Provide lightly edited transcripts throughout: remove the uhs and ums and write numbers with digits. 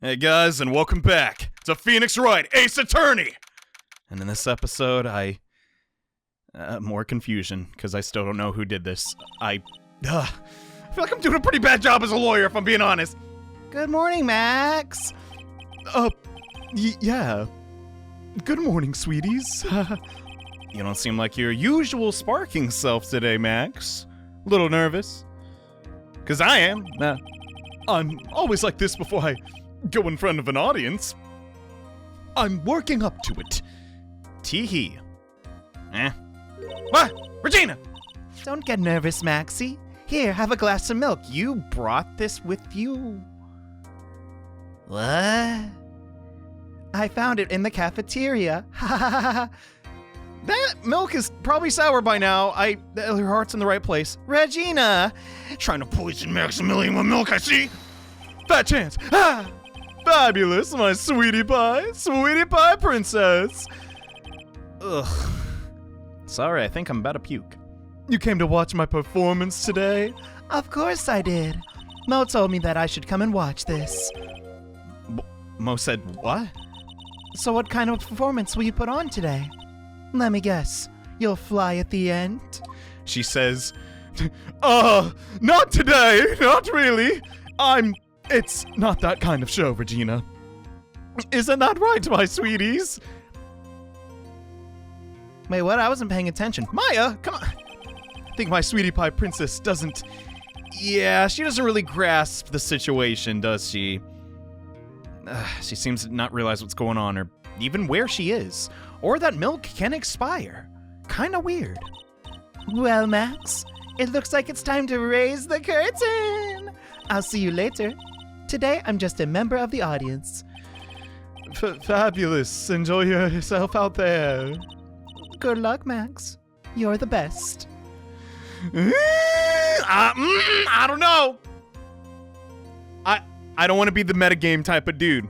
Hey guys, and welcome back to Phoenix Wright Ace Attorney! And in this episode, more confusion, because I still don't know who did this. I feel like I'm doing a pretty bad job as a lawyer, if I'm being honest. Good morning, Max! Yeah. Good morning, sweeties. You don't seem like your usual sparking self today, Max. A little nervous. Because I am. I'm always like this before I go in front of an audience. I'm working up to it. Tee-hee. What? Regina! Don't get nervous, Maxie. Here, have a glass of milk. You brought this with you. What? I found it in the cafeteria. That milk is probably sour by now. Her heart's in the right place. Regina! Trying to poison Maximilian with milk, I see. Fat chance. Fabulous, my sweetie pie princess. Ugh. Sorry, I think I'm about to puke. You came to watch my performance today? Of course I did. Mo told me that I should come and watch this. Mo said what? So what kind of performance will you put on today? Let me guess. You'll fly at the end? She says, not today, not really. It's not that kind of show, Regina. Isn't that right, my sweeties? Wait, what? I wasn't paying attention. Maya, come on. I think my sweetie pie princess doesn't... Yeah, she doesn't really grasp the situation, does she? She seems to not realize what's going on, or even where she is. Or that milk can expire. Kinda weird. Well, Max, it looks like it's time to raise the curtain. I'll see you later. Today, I'm just a member of the audience. Fabulous. Enjoy yourself out there. Good luck, Max. You're the best. I don't know. I don't want to be the metagame type of dude.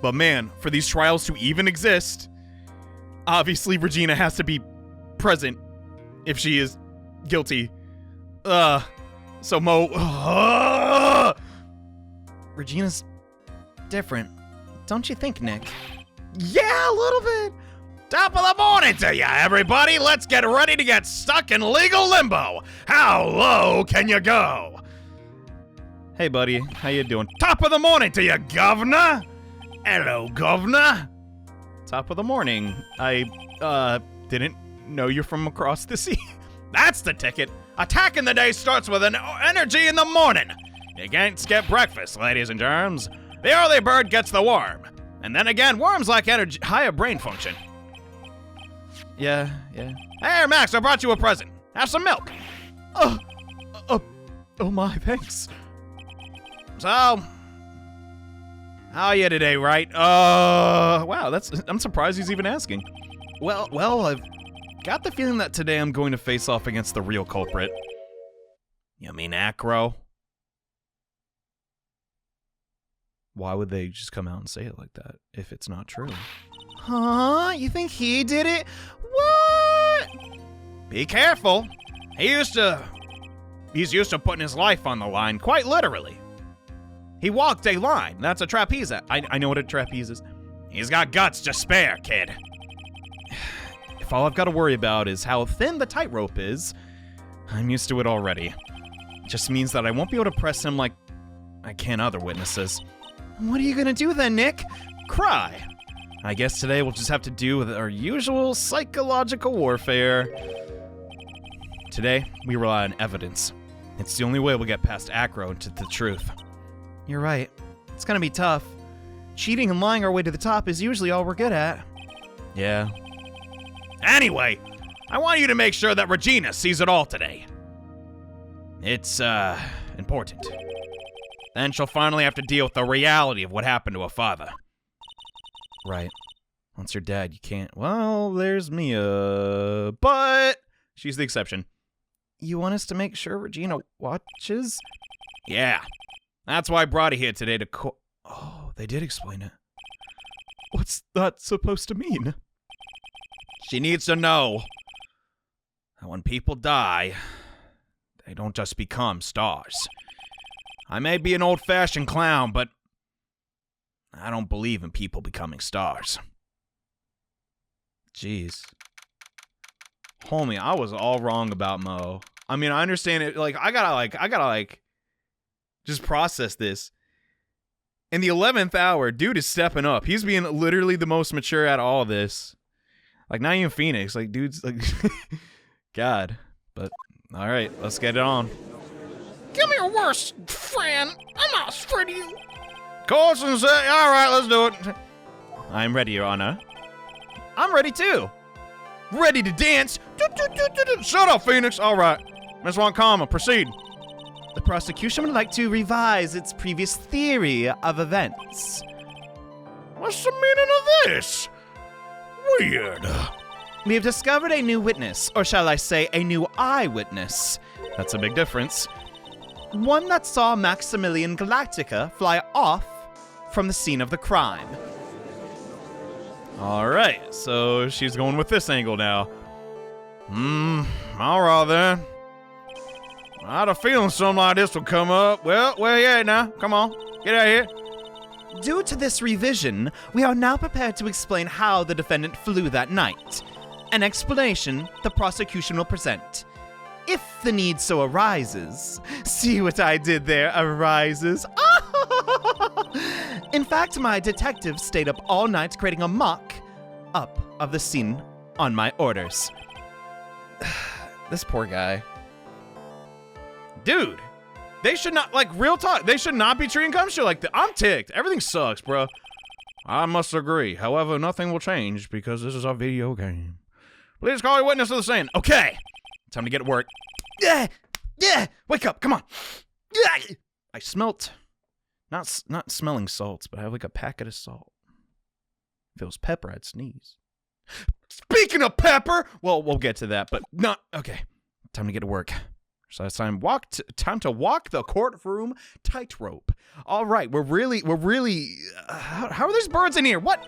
But man, for these trials to even exist, obviously Regina has to be present if she is guilty. So Mo... Regina's different. Don't you think, Nick? Yeah, a little bit. Top of the morning to ya, everybody. Let's get ready to get stuck in legal limbo. How low can you go? Hey, buddy. How you doing? Top of the morning to you, governor. Hello, governor. Top of the morning. I didn't know you're from across the sea. That's the ticket. Attack in the day starts with an energy in the morning. You can't skip breakfast, ladies and germs. The early bird gets the worm. And then again, worms like energy, higher brain function. Yeah. Hey, Max, I brought you a present. Have some milk. Oh my, thanks. So, how are you today, right? Wow, I'm surprised he's even asking. Well, I've got the feeling that today I'm going to face off against the real culprit. You mean Acro? Why would they just come out and say it like that if it's not true? Huh? You think he did it? What? Be careful. He's used to putting his life on the line, quite literally. He walked a line. That's a trapeze. I know what a trapeze is. He's got guts to spare, kid. If all I've got to worry about is how thin the tightrope is, I'm used to it already. It just means that I won't be able to press him like I can other witnesses. What are you gonna do then, Nick? Cry. I guess today we'll just have to do with our usual psychological warfare. Today, we rely on evidence. It's the only way we'll get past Acro and to the truth. You're right. It's gonna be tough. Cheating and lying our way to the top is usually all we're good at. Yeah. Anyway, I want you to make sure that Regina sees it all today. It's, important. Then she'll finally have to deal with the reality of what happened to her father. Right. Once you're dead, you can't... Well, there's Mia. But she's the exception. You want us to make sure Regina watches? Yeah. That's why I brought her here today to Oh, they did explain it. What's that supposed to mean? She needs to know that when people die, they don't just become stars. I may be an old-fashioned clown, but I don't believe in people becoming stars. Jeez. Homie, I was all wrong about Mo. I mean, I understand it. Like, I gotta just process this. In the 11th hour, dude is stepping up. He's being literally the most mature out of all of this. Like, not even Phoenix. Like, dude's like, God. But, all right, let's get it on. Give me your worst, friend. I'm not afraid of you. Coulson said, all right, let's do it. I'm ready, Your Honor. I'm ready, too. Ready to dance. Shut up, Phoenix. All right. Ms. Wankama, proceed. The prosecution would like to revise its previous theory of events. What's the meaning of this? Weird. We have discovered a new witness, or shall I say, a new eyewitness. That's a big difference. One that saw Maximilian Galactica fly off from the scene of the crime. Alright, so she's going with this angle now. Alright then. I had a feeling something like this would come up. Well, where you at now? Come on, get out of here. Due to this revision, we are now prepared to explain how the defendant flew that night. An explanation the prosecution will present. If the need so arises. See what I did there, arises. In fact, my detectives stayed up all night creating a mock-up of the scene on my orders. This poor guy. Dude, they should not, like, real talk, they should not be treating Gumshoe like that. I'm ticked. Everything sucks, bro. I must agree. However, nothing will change because this is a video game. Please call your witness to the scene. Okay. Time to get to work. Yeah. Wake up. Come on. Yeah. I smelt, not smelling salts, but I have like a packet of salt. If it was pepper, I'd sneeze. Speaking of pepper, well, we'll get to that, but not okay. Time to get to work. So it's time to walk the courtroom tightrope. All right, we're really. How are these birds in here? What?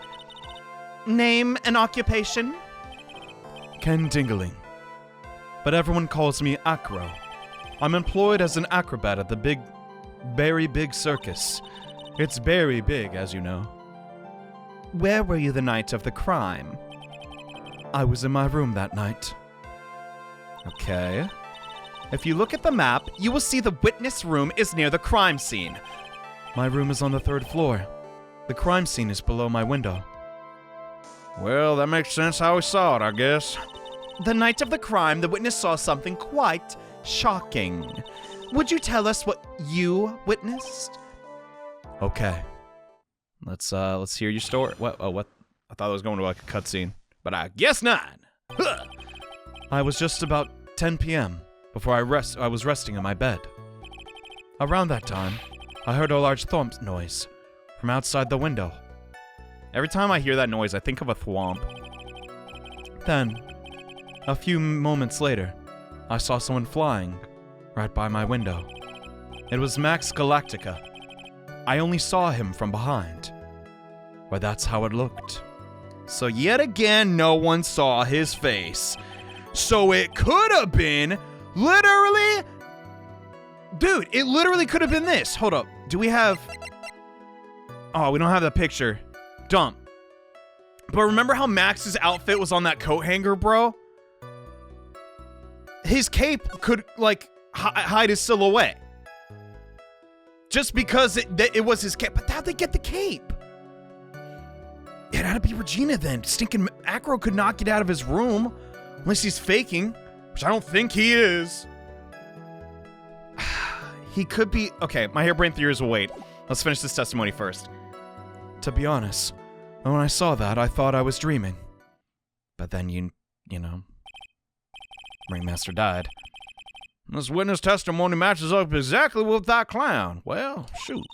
Name and occupation? Ken Dingling. But everyone calls me Acro. I'm employed as an acrobat at the very big circus. It's very big, as you know. Where were you the night of the crime? I was in my room that night. Okay. If you look at the map, you will see the witness room is near the crime scene. My room is on the 3rd floor. The crime scene is below my window. Well, that makes sense how we saw it, I guess. The night of the crime, the witness saw something quite shocking. Would you tell us what you witnessed? Okay. Let's hear your story. What? Oh, what? I thought it was going to like a cutscene, but I guess not. Huh. I was just about 10 p.m. before I was resting in my bed. Around that time, I heard a large thwomp noise from outside the window. Every time I hear that noise, I think of a thwomp. Then, a few moments later, I saw someone flying right by my window. It was Max Galactica. I only saw him from behind. But that's how it looked. So yet again, no one saw his face. So it could have been literally... Dude, it literally could have been this. Hold up. Do we have... Oh, we don't have the picture. Dump. But remember how Max's outfit was on that coat hanger, bro? His cape could, like, hide his silhouette. Just because it was his cape. But how'd they get the cape? It had to be Regina then. Stinking Acro could not get out of his room. Unless he's faking. Which I don't think he is. He could be... Okay, my harebrained theories will wait. Let's finish this testimony first. To be honest, when I saw that, I thought I was dreaming. But then, you know... Ringmaster died. This witness testimony matches up exactly with that clown. Well, shoot.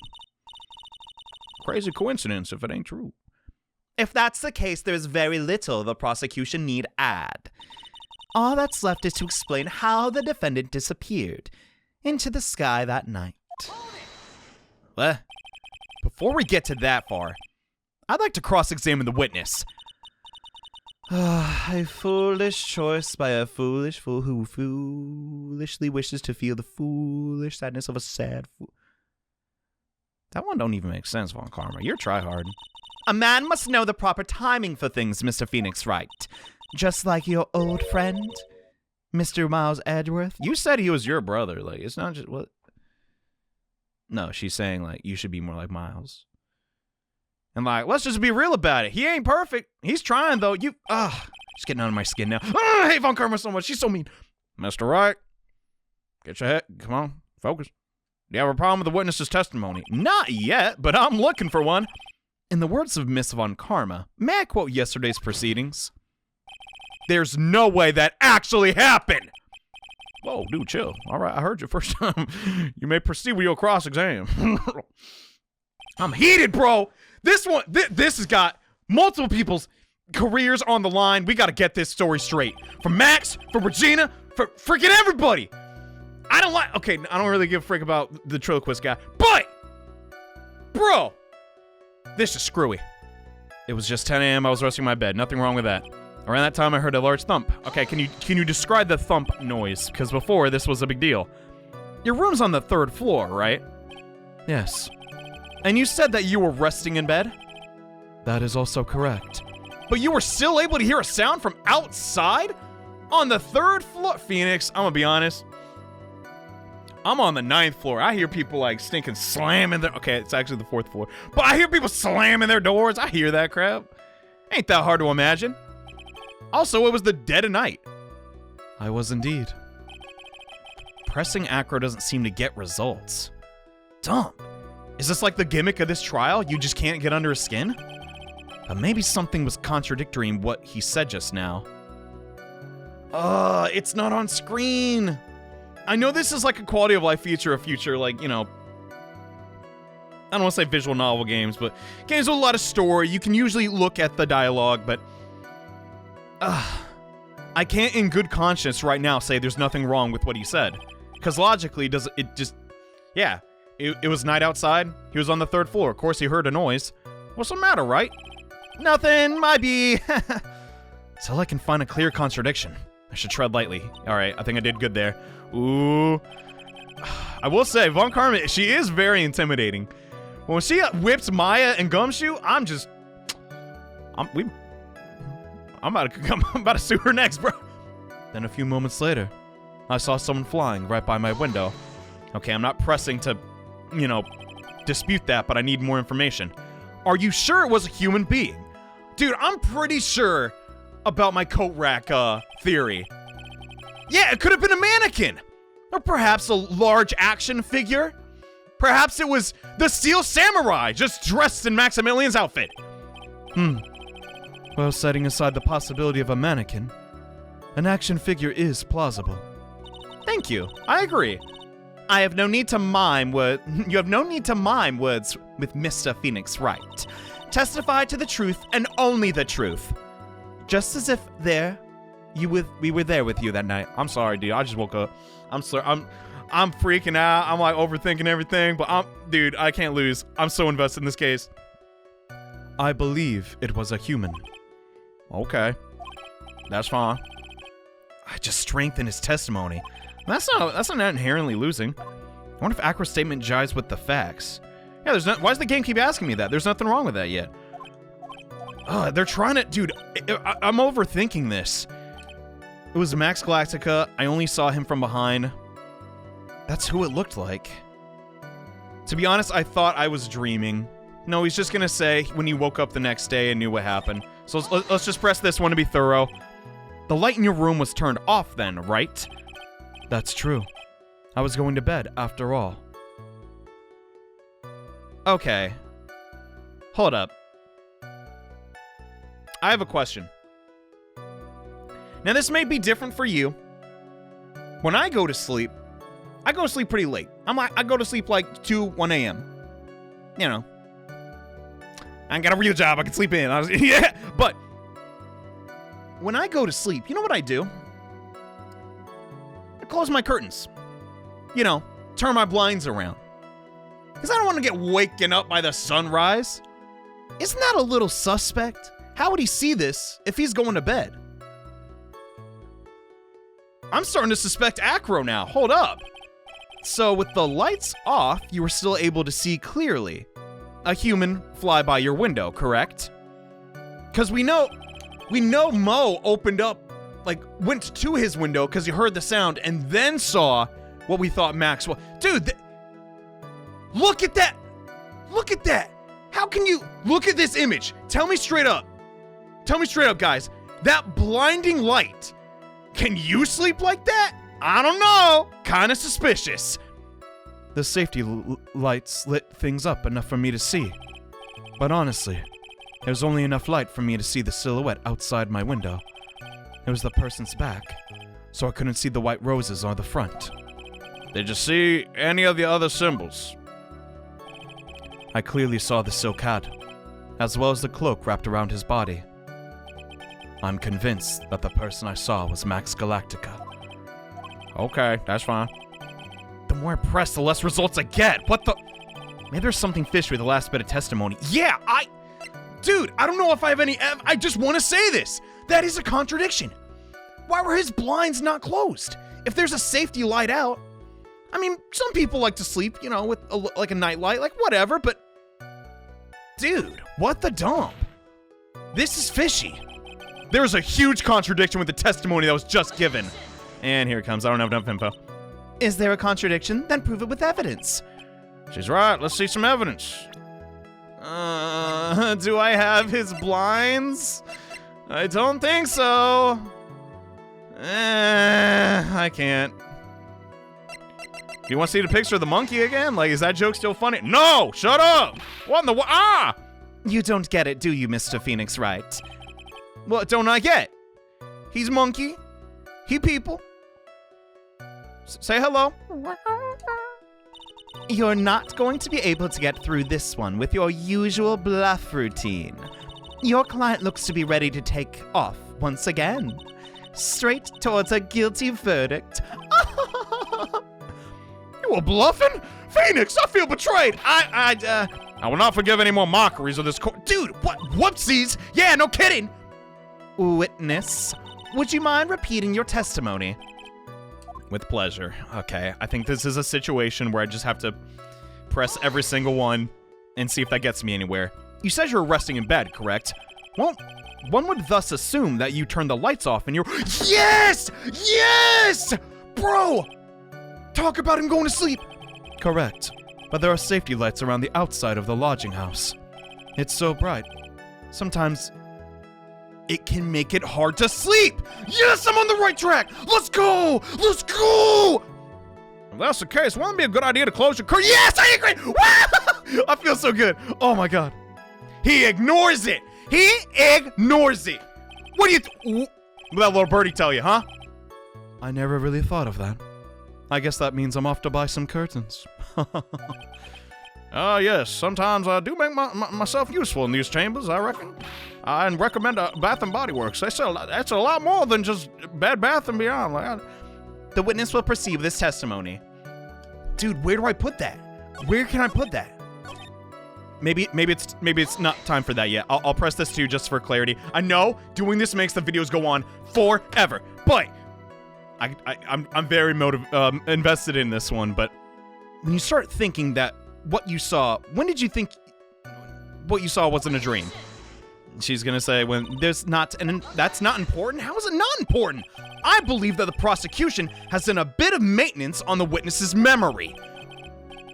Crazy coincidence if it ain't true. If that's the case, there's very little the prosecution need add. All that's left is to explain how the defendant disappeared into the sky that night. Well, before we get to that far, I'd like to cross-examine the witness. A foolish choice by a foolish fool who foolishly wishes to feel the foolish sadness of a sad fool. That one don't even make sense, Von Karma. You're tryhard. A man must know the proper timing for things, Mr. Phoenix Wright. Just like your old friend, Mr. Miles Edgeworth. You said he was your brother. Like, it's not just what. No, she's saying, like, you should be more like Miles. And, like, let's just be real about it. He ain't perfect. He's trying, though. She's getting under my skin now. I hate Von Karma so much. She's so mean. Mr. Wright, get your head. Come on, focus. Do you have a problem with the witness's testimony? Not yet, but I'm looking for one. In the words of Miss Von Karma, may I quote yesterday's proceedings? There's no way that actually happened. Whoa, dude, chill. All right, I heard you first time. You may proceed with your cross-exam. I'm heated, bro. This one, this has got multiple people's careers on the line. We got to get this story straight. For Max, for Regina, for freaking everybody. I don't really give a frick about the ventriloquist guy, but, bro, this is screwy. It was just 10 a.m. I was resting in my bed. Nothing wrong with that. Around that time, I heard a large thump. Okay, can you describe the thump noise? Because before, this was a big deal. Your room's on the 3rd floor, right? Yes. And you said that you were resting in bed? That is also correct. But you were still able to hear a sound from outside? On the 3rd floor? Phoenix, I'm gonna be honest. I'm on the 9th floor. I hear people like stinking slamming their... Okay, it's actually the 4th floor. But I hear people slamming their doors. I hear that crap. Ain't that hard to imagine. Also, it was the dead of night. I was indeed. Pressing Acro doesn't seem to get results. Dumb. Is this like the gimmick of this trial? You just can't get under his skin? But maybe something was contradictory in what he said just now. It's not on screen. I know this is like a quality of life feature, like, you know, I don't want to say visual novel games, but games with a lot of story. You can usually look at the dialogue, but I can't in good conscience right now say there's nothing wrong with what he said. Because logically, it was night outside. He was on the 3rd floor. Of course, he heard a noise. What's the matter, right? Nothing, might be. Till I can find a clear contradiction. I should tread lightly. All right, I think I did good there. Ooh. I will say, Von Karma, she is very intimidating. When she whips Maya and Gumshoe, I'm about to sue her next, bro. Then a few moments later, I saw someone flying right by my window. Okay, I'm not pressing to, you know, dispute that, but I need more information. Are you sure it was a human being? Dude, I'm pretty sure about my coat rack, theory. Yeah, it could have been a mannequin. Or perhaps a large action figure. Perhaps it was the Steel Samurai, just dressed in Maximilian's outfit. Well, setting aside the possibility of a mannequin, an action figure is plausible. Thank you. I agree. You have no need to mime words with Mr. Phoenix Wright. Testify to the truth and only the truth. Just as if we were there with you that night. I'm sorry, dude. I just woke up. I'm freaking out. I'm like overthinking everything, but dude, I can't lose. I'm so invested in this case. I believe it was a human. Okay. That's fine. I just strengthened his testimony. That's not inherently losing. I wonder if Acro's statement jives with the facts. Yeah, why does the game keep asking me that? There's nothing wrong with that yet. They're trying to... Dude, I'm overthinking this. It was Max Galactica. I only saw him from behind. That's who it looked like. To be honest, I thought I was dreaming. No, he's just gonna say when he woke up the next day and knew what happened. So let's just press this one to be thorough. The light in your room was turned off then, right? That's true. I was going to bed after all. Okay. Hold up. I have a question. Now, this may be different for you. When I go to sleep pretty late. I go to sleep like 2, 1 a.m. You know. I ain't got a real job. I can sleep in. Yeah, but when I go to sleep, you know what I do? I close my curtains. You know, turn my blinds around. Because I don't want to get waken up by the sunrise. Isn't that a little suspect? How would he see this if he's going to bed? I'm starting to suspect Acro now. Hold up. So with the lights off, you were still able to see clearly a human fly by your window, correct? Because we know Mo opened up, like, went to his window because he heard the sound and then saw what we thought Max was. Dude, look at that! Look at that! How can you look at this image? Tell me straight up. Tell me straight up, guys. That blinding light. Can you sleep like that? I don't know. Kinda suspicious. The safety lights lit things up enough for me to see. But honestly, there was only enough light for me to see the silhouette outside my window. It was the person's back, so I couldn't see the white roses on the front. Did you see any of the other symbols? I clearly saw the silk hat, as well as the cloak wrapped around his body. I'm convinced that the person I saw was Max Galactica. Okay, that's fine. The more I press, the less results I get. What the? Maybe there's something fishy with the last bit of testimony. Yeah, Dude, I don't know if I have any I just want to say this. That is a contradiction. Why were his blinds not closed? If there's a safety light out, I mean, some people like to sleep, you know, with like a night light, like whatever, but dude, what the dump? This is fishy. There's a huge contradiction with the testimony that was just given. And here it comes. I don't have enough info. Is there a contradiction? Then prove it with evidence. She's right. Let's see some evidence. Do I have his blinds? I don't think so. I can't. Do you want to see the picture of the monkey again? Like, is that joke still funny? No! Shut up! What in the You don't get it, do you, Mr. Phoenix Wright? What don't I get? He's monkey. He people. Say hello. You're not going to be able to get through this one with your usual bluff routine. Your client looks to be ready to take off once again. Straight towards a guilty verdict. You were bluffing? Phoenix, I feel betrayed. I will not forgive any more mockeries of this court. Dude, what? Whoopsies. Yeah, no kidding. Witness, would you mind repeating your testimony? With pleasure. Okay, I think this is a situation where I just have to press every single one and see if that gets me anywhere. You said you're resting in bed, correct? Well, one would thus assume that you turned the lights off and you're— Yes! Yes! Bro! Talk about him going to sleep. Correct. But there are safety lights around the outside of the lodging house. It's so bright. Sometimes it can make it hard to sleep. Yes, I'm on the right track. Let's go. Let's go. If that's the case, wouldn't it be a good idea to close your curtain? Yes, I agree. I feel so good. Oh my God. He ignores it. He ignores it. What do you what did that little birdie tell you, huh? I never really thought of that. I guess that means I'm off to buy some curtains. Yes, sometimes I do make myself useful in these chambers, I reckon. I recommend Bath & Body Works. They sell that's a lot more than just Bed Bath & Beyond. The witness will proceed with this testimony. Dude, where do I put that? Where can I put that? Maybe it's not time for that yet. I'll press this too just for clarity. I know doing this makes the videos go on forever, but I'm very invested in this one. But when you start thinking that what you saw, when did you think what you saw wasn't a dream? She's gonna say when there's not, and that's not important. How is it not important? I believe that the prosecution has done a bit of maintenance on the witness's memory.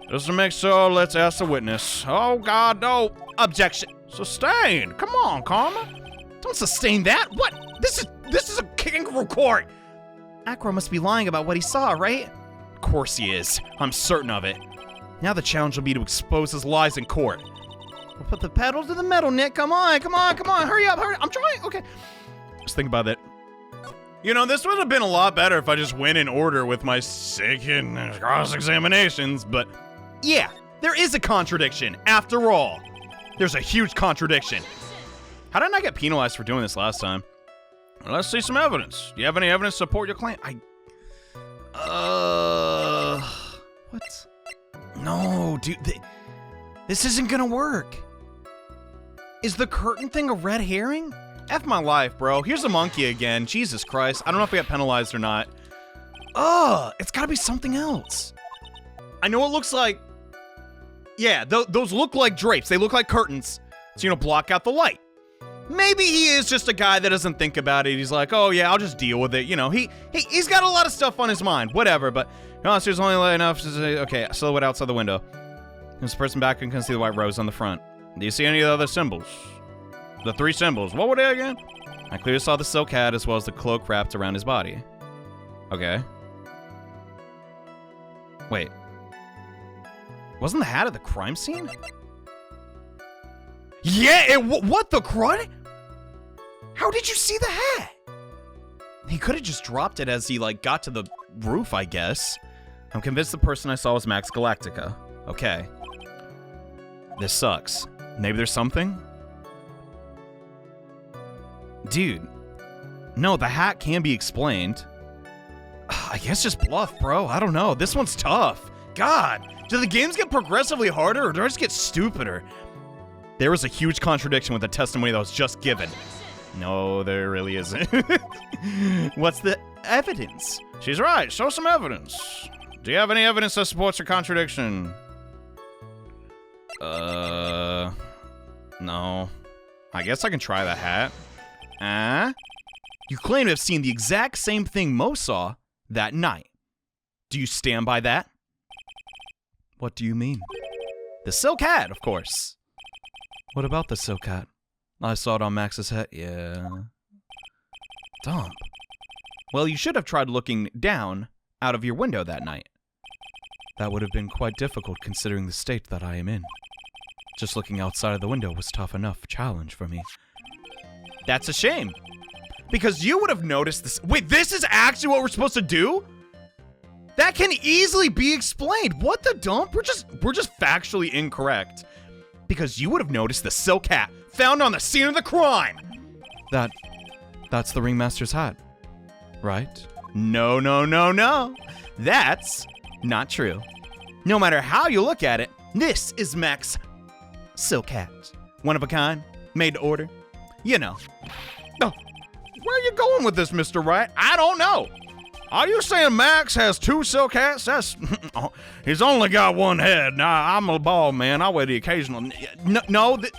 Just to make sure, let's ask the witness. Oh God, no. Objection. Sustained. Come on, Karma. Don't sustain that. What? This is a kangaroo court. Acro must be lying about what he saw, right? Of course he is. I'm certain of it. Now the challenge will be to expose his lies in court. We'll put the pedal to the metal, Nick. Come on. Hurry up. I'm trying. Okay. Just think about it. You know, this would have been a lot better if I just went in order with my second cross-examinations, but yeah, there is a contradiction. After all, there's a huge contradiction. How did I get penalized for doing this last time? Well, let's see some evidence. Do you have any evidence to support your claim? What? No, dude, this isn't gonna work. Is the curtain thing a red herring? F my life, bro. Here's the monkey again. Jesus Christ. I don't know if we got penalized or not. It's gotta be something else. I know it looks like... Yeah, those look like drapes. They look like curtains to, block out the light. Maybe he is just a guy that doesn't think about it. He's like, oh, yeah, I'll just deal with it. He's got a lot of stuff on his mind. Whatever, but... No, so there's only light enough to say, okay, silhouette outside the window. There's a person back and can see the white rose on the front. Do you see any of the other symbols? The 3 symbols. What were they again? I clearly saw the silk hat as well as the cloak wrapped around his body. Okay. Wait. Wasn't the hat at the crime scene? Yeah, what the crud? How did you see the hat? He could have just dropped it as he, got to the roof, I guess. I'm convinced the person I saw was Max Galactica. Okay. This sucks. Maybe there's something? Dude. No, the hat can be explained. I guess just bluff, bro. I don't know. This one's tough. God. Do the games get progressively harder or do I just get stupider? There was a huge contradiction with the testimony that was just given. No, there really isn't. What's the evidence? She's right. Show some evidence. Do you have any evidence that supports her contradiction? No. I guess I can try the hat. You claim to have seen the exact same thing Mo saw that night. Do you stand by that? What do you mean? The silk hat, of course. What about the silk hat? I saw it on Max's head. Yeah. Dump. Well, you should have tried looking down out of your window that night. That would have been quite difficult considering the state that I am in. Just looking outside of the window was tough enough challenge for me. That's a shame. Because you would have noticed this. Wait, this is actually what we're supposed to do? That can easily be explained. What the dump? We're just factually incorrect. Because you would have noticed the silk hat found on the scene of the crime. That's the ringmaster's hat, right? No. That's not true. No matter how you look at it, this is Max's silk hat. One of a kind, made to order. You know. Oh, where are you going with this, Mr. Wright? I don't know. Are you saying Max has 2 silk hats? That's... he's only got 1 head. Nah, I'm a bald man. I wear the occasional... No, this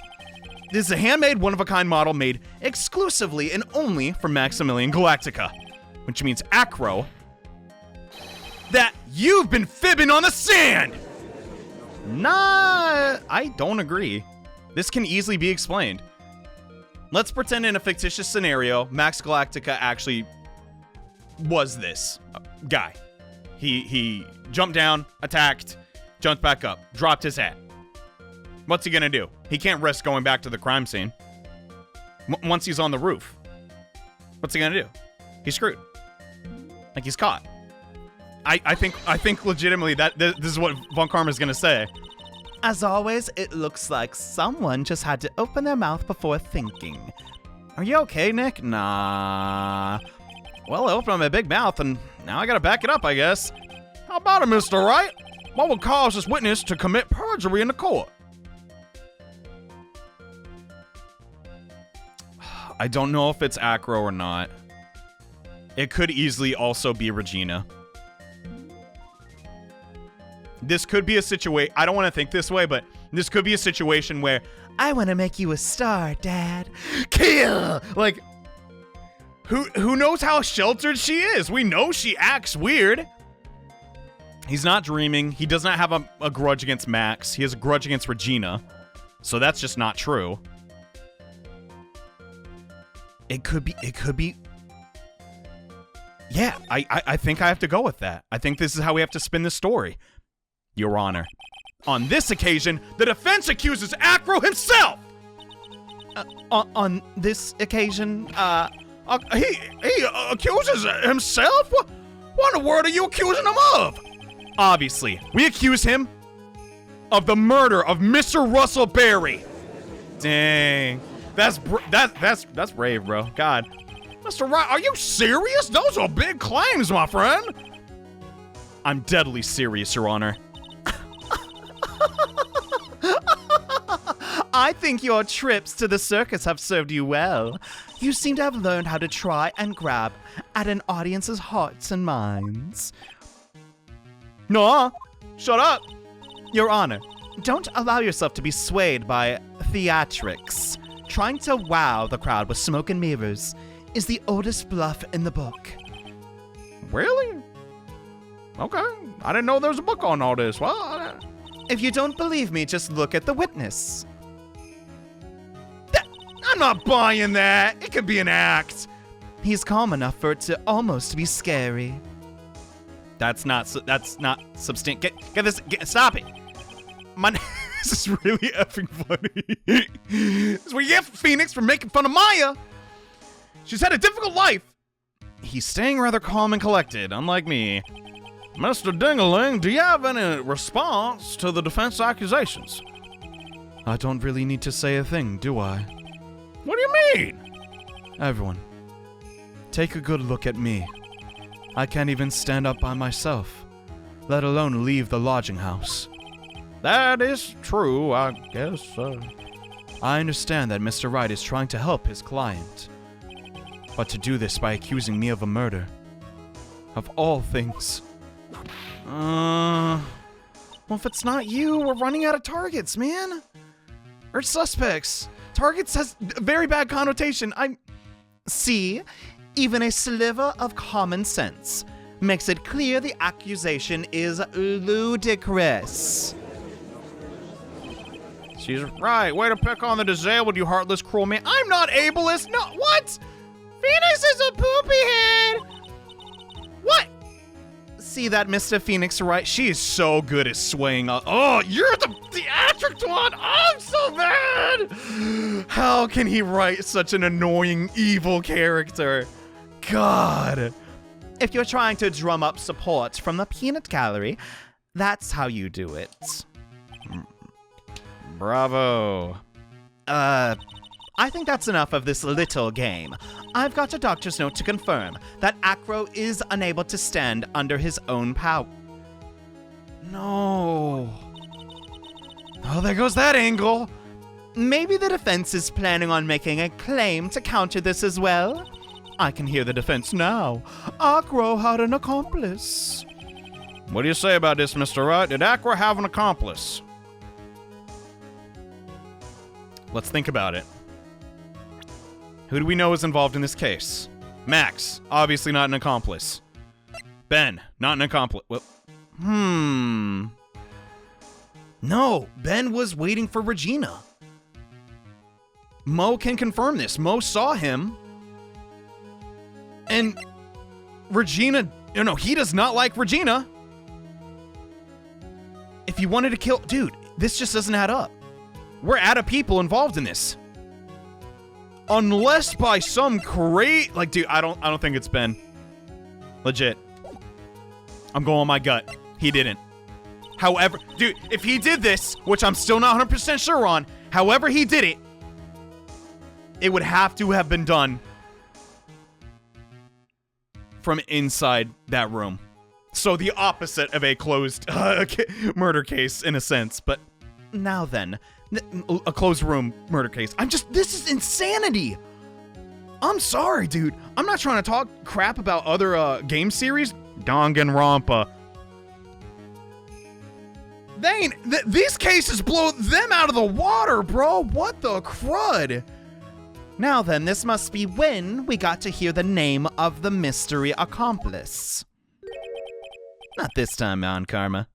is a handmade, one-of-a-kind model made exclusively and only for Maximilian Galactica. Which means Acro... that you've been fibbing on the sand! Nah, I don't agree. This can easily be explained. Let's pretend in a fictitious scenario, Max Galactica actually was this guy. He jumped down, attacked, jumped back up, dropped his hat. What's he gonna do? He can't risk going back to the crime scene. Once he's on the roof. What's he gonna do? He's screwed. Like, he's caught. I think legitimately that this is what Von Karma's gonna say. As always, it looks like someone just had to open their mouth before thinking. Are you okay, Nick? Nah. Well, I opened my big mouth, and now I gotta back it up, I guess. How about it, Mr. Wright? What would cause this witness to commit perjury in the court? I don't know if it's Acro or not. It could easily also be Regina. This could be a situation... I don't want to think this way, but this could be a situation where I want to make you a star, Dad. Kill! Like, who knows how sheltered she is? We know she acts weird. He's not dreaming. He does not have a grudge against Max. He has a grudge against Regina. So that's just not true. It could be... Yeah, I think I have to go with that. I think this is how we have to spin this story. Your Honor. On this occasion, the defense accuses Acro himself! On this occasion, he accuses himself? What in the world are you accusing him of? Obviously, we accuse him of the murder of Mr. Russell Berry. Dang. That's brave, bro. God. Mr. Wright, are you serious? Those are big claims, my friend. I'm deadly serious, Your Honor. I think your trips to the circus have served you well. You seem to have learned how to try and grab at an audience's hearts and minds. No, Shut up! Your Honor, don't allow yourself to be swayed by theatrics. Trying to wow the crowd with smoke and mirrors is the oldest bluff in the book. Really? Okay. I didn't know there was a book on all this. Well, If you don't believe me, just look at the witness. I'm not buying that. It could be an act. He's calm enough for it to almost be scary. That's not substantial. Get this. Stop it. This is really effing funny. This is what you get for Phoenix for making fun of Maya. She's had a difficult life. He's staying rather calm and collected, unlike me. Mr. Dingaling, do you have any response to the defense accusations? I don't really need to say a thing, do I? What do you mean? Everyone, take a good look at me. I can't even stand up by myself, let alone leave the lodging house. That is true, I guess. I understand that Mr. Wright is trying to help his client, but to do this by accusing me of a murder, of all things. Well, if it's not you, we're running out of targets, man. Or suspects. Targets has a very bad connotation. See, even a sliver of common sense makes it clear the accusation is ludicrous. She's right. Way to pick on the disabled, you heartless, cruel man. I'm not ableist. No, what? Phoenix is a poopy head. What? See that, Mr. Phoenix Wright? She is so good at swaying up. Oh, you're the theatric one. I'm so bad. How can he write such an annoying, evil character? God. If you're trying to drum up support from the peanut gallery, that's how you do it. Bravo. I think that's enough of this little game. I've got a doctor's note to confirm that Acro is unable to stand under his own power. No. Oh, there goes that angle. Maybe the defense is planning on making a claim to counter this as well. I can hear the defense now. Acro had an accomplice. What do you say about this, Mr. Wright? Did Acro have an accomplice? Let's think about it. Who do we know is involved in this case? Max, obviously not an accomplice. Ben, not an accomplice. Well, No, Ben was waiting for Regina. Mo can confirm this. Mo saw him. And Regina, he does not like Regina. If he wanted to kill, dude, this just doesn't add up. We're out of people involved in this. Unless by some dude, I don't think it's Ben. Legit. I'm going on my gut. He didn't. However, dude, if he did this, which I'm still not 100% sure on, however he did it, it would have to have been done from inside that room. So the opposite of a closed murder case in a sense, but now then, a closed room murder case. this is insanity. I'm sorry, dude. I'm not trying to talk crap about other game series. Danganronpa. These cases blow them out of the water, bro. What the crud? Now then, this must be when we got to hear the name of the mystery accomplice. Not this time, Mon Karma.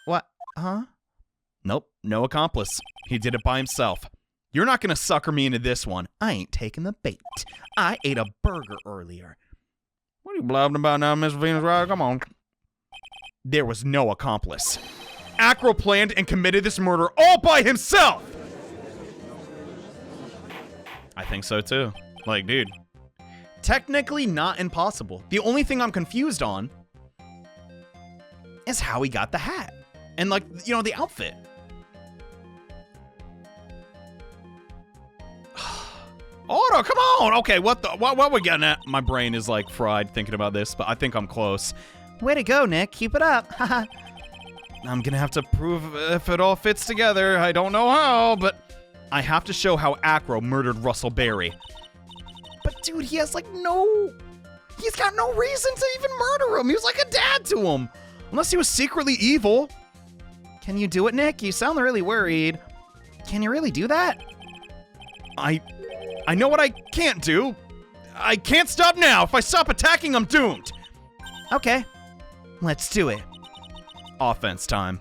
What? Huh? Nope, no accomplice. He did it by himself. You're not gonna sucker me into this one. I ain't taking the bait. I ate a burger earlier. What are you blabbing about now, Miss Phoenix Wright? Come on. There was no accomplice. Acro planned and committed this murder all by himself! I think so too. Like, dude. Technically not impossible. The only thing I'm confused on is how he got the hat. And the outfit. Otto, come on! Okay, what we getting at? My brain is fried thinking about this, but I think I'm close. Way to go, Nick. Keep it up. I'm gonna have to prove if it all fits together. I don't know how, but I have to show how Acro murdered Russell Berry. But dude, he's got no reason to even murder him. He was like a dad to him. Unless he was secretly evil. Can you do it, Nick? You sound really worried. Can you really do that? I know what I can't do. I can't stop now. If I stop attacking, I'm doomed. Okay, let's do it. Offense time.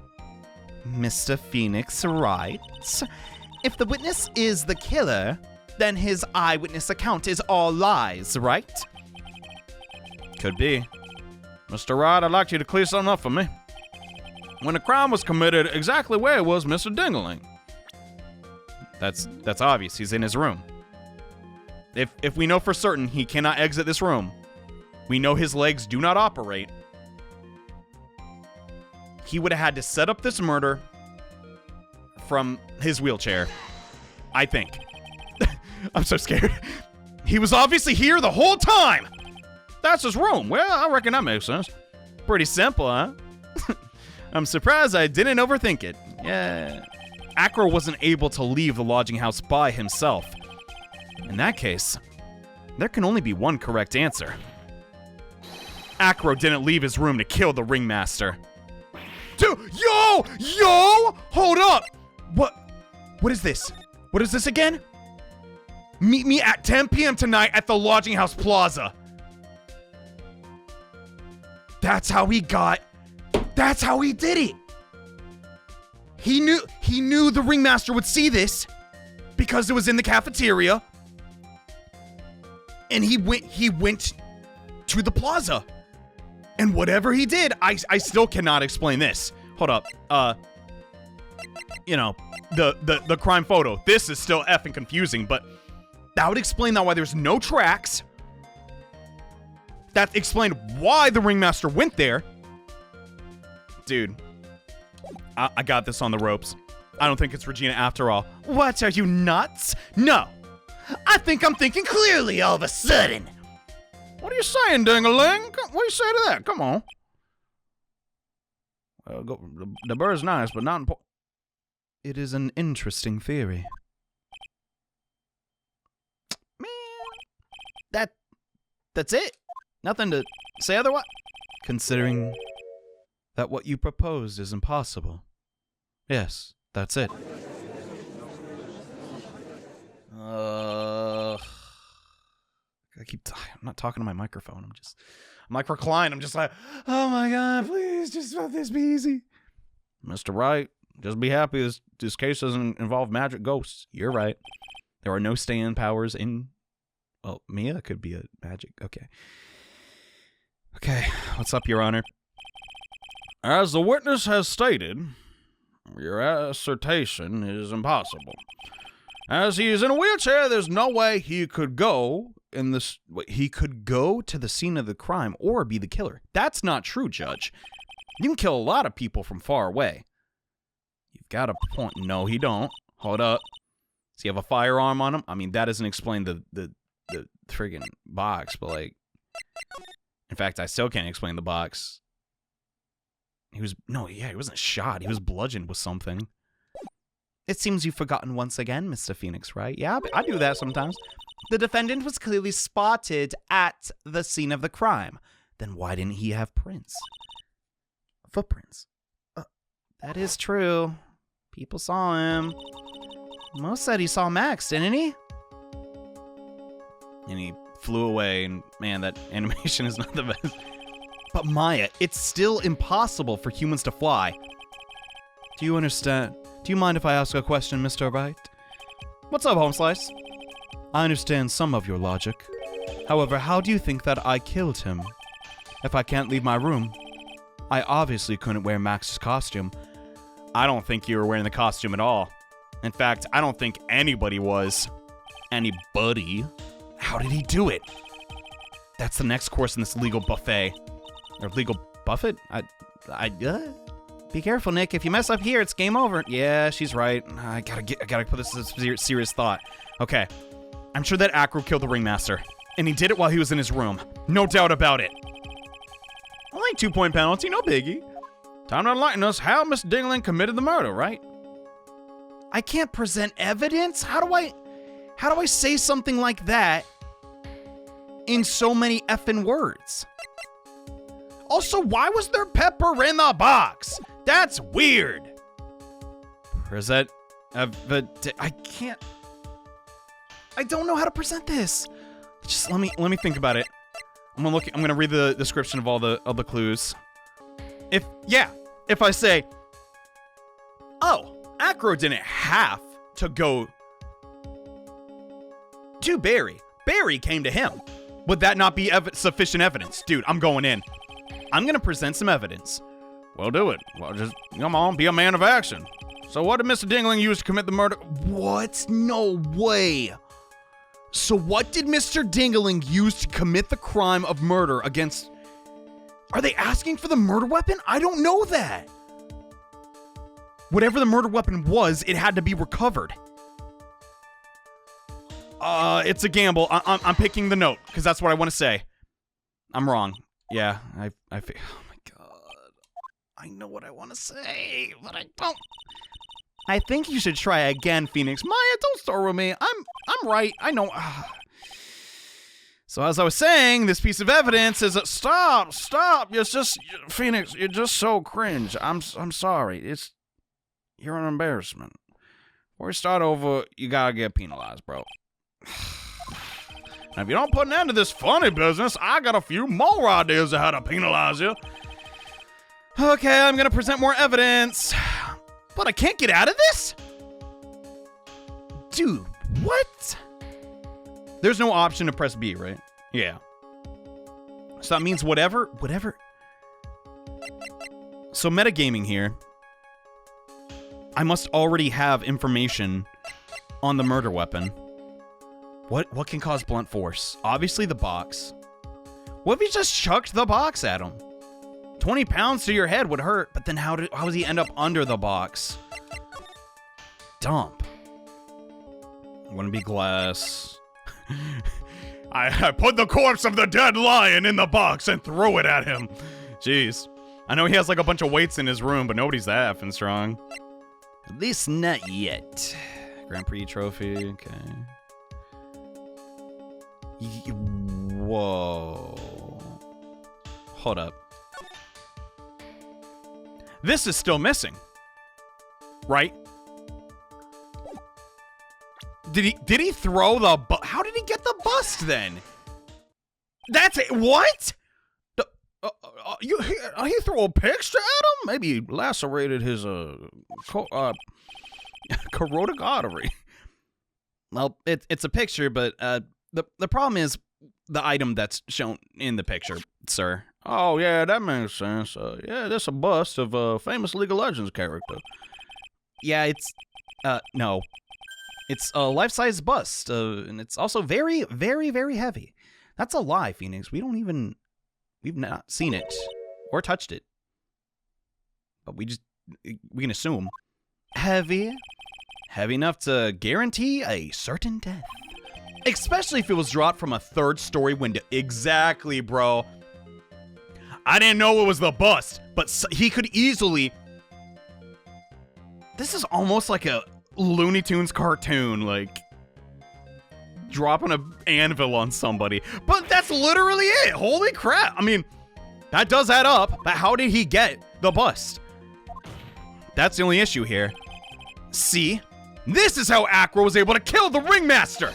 Mr. Phoenix Wright. If the witness is the killer, then his eyewitness account is all lies, right? Could be. Mr. Wright, I'd like you to clear something up for me. When the crime was committed, exactly where was Mr. Dingaling? That's obvious. He's in his room. If we know for certain he cannot exit this room, we know his legs do not operate, he would have had to set up this murder from his wheelchair. I think. I'm so scared. He was obviously here the whole time. That's his room. Well, I reckon that makes sense. Pretty simple, huh? I'm surprised I didn't overthink it. Yeah. Acro wasn't able to leave the lodging house by himself. In that case, there can only be one correct answer. Acro didn't leave his room to kill the ringmaster. Dude, yo! Hold up! What is this? What is this again? Meet me at 10 p.m. tonight at the Lodging House Plaza. That's how he did it. He knew the ringmaster would see this because it was in the cafeteria. And he went to the plaza. And whatever he did, I still cannot explain this. Hold up. The crime photo. This is still effing confusing, but that would explain why there's no tracks. That explained why the ringmaster went there. Dude, I got this on the ropes. I don't think it's Regina after all. What, are you nuts? No. I think I'm thinking clearly all of a sudden. What are you saying, Ding-a-ling? What do you say to that? Come on. The bird's nice, but not important. It is an interesting theory. Man, that's it. Nothing to say otherwise. Considering that what you proposed is impossible. Yes, that's it. I'm not talking to my microphone. I'm like reclined. I'm just like, oh my God, please, just let this be easy. Mr. Wright, just be happy this case doesn't involve magic ghosts. You're right. There are no stand powers in... Well, Mia could be a magic... Okay, what's up, Your Honor? As the witness has stated, your assertion is impossible. As he is in a wheelchair, there's no way he could go He could go to the scene of the crime or be the killer. That's not true, Judge. You can kill a lot of people from far away. You've got a point. No, he don't. Hold up. Does he have a firearm on him? I mean, that doesn't explain the friggin' box, but like... In fact, I still can't explain the box. He wasn't shot. He was bludgeoned with something. It seems you've forgotten once again, Mr. Phoenix, right? Yeah, I do that sometimes. The defendant was clearly spotted at the scene of the crime. Then why didn't he have prints? Footprints. That is true. People saw him. Most said he saw Max, didn't he? And he flew away, and man, that animation is not the best. But Maya, it's still impossible for humans to fly. Do you understand? Do you mind if I ask a question, Mr. Wright? What's up, Home Slice? I understand some of your logic. However, how do you think that I killed him? If I can't leave my room, I obviously couldn't wear Max's costume. I don't think you were wearing the costume at all. In fact, I don't think anybody was. Anybody? How did he do it? That's the next course in this legal buffet. Or legal buffet? Be careful, Nick. If you mess up here, it's game over. Yeah, she's right. I gotta put this in serious thought. Okay. I'm sure that Acro killed the ringmaster. And he did it while he was in his room. No doubt about it. Only 2-point penalty, no biggie. Time to enlighten us how Miss Dingling committed the murder, right? I can't present evidence? How do I say something like that in so many effing words? Also, why was there pepper in the box? That's weird. Present. I can't. I don't know how to present this. Just let me think about it. I'm gonna read the description of all the clues. If I say, oh, Acro didn't have to go to Barry. Barry came to him. Would that not be sufficient evidence? Dude, I'm going in. I'm gonna present some evidence. Well, do it. Well, just come on, be a man of action. So what did Mr. Dingling use to commit the murder? What? No way. So what did Mr. Dingling use to commit the crime of murder against... Are they asking for the murder weapon? I don't know that. Whatever the murder weapon was, it had to be recovered. It's a gamble. I'm picking the note, because that's what I want to say. I'm wrong. Yeah, I oh my god. I know what I want to say, but I don't. I think you should try again, Phoenix. Maya, don't start with me. I'm right. I know. So as I was saying, this piece of evidence is stop. It's just Phoenix. You're just so cringe. I'm sorry. You're an embarrassment. Before we start over, you gotta get penalized, bro. Now, if you don't put an end to this funny business, I got a few more ideas of how to penalize you. Okay, I'm gonna present more evidence. But I can't get out of this? Dude, what? There's no option to press B, right? Yeah. So that means whatever. So metagaming here. I must already have information on the murder weapon. What can cause blunt force? Obviously the box. What if he just chucked the box at him? 20 pounds to your head would hurt, but then how does he end up under the box? Dump. Wouldn't be glass. I put the corpse of the dead lion in the box and threw it at him. Jeez. I know he has like a bunch of weights in his room, but nobody's that effing strong. At least not yet. Grand Prix trophy, okay. Whoa. Hold up. This is still missing. Right? Did he throw the how did he get the bust then? That's it. What? He threw a picture at him? Maybe he lacerated his carotid artery. Well, it's a picture, but the problem is the item that's shown in the picture, sir. Oh, yeah, that makes sense. Yeah, that's a bust of a famous League of Legends character. Yeah, it's, no. It's a life-size bust, and it's also very, very, very heavy. That's a lie, Phoenix. We've not seen it or touched it. But we can assume. Heavy enough to guarantee a certain death. Especially if it was dropped from a third-story window. Exactly, bro. I didn't know it was the bust, but he could easily... This is almost like a Looney Tunes cartoon, like... dropping an anvil on somebody. But that's literally it. Holy crap. I mean, that does add up, but how did he get the bust? That's the only issue here. See? This is how Acro was able to kill the Ringmaster!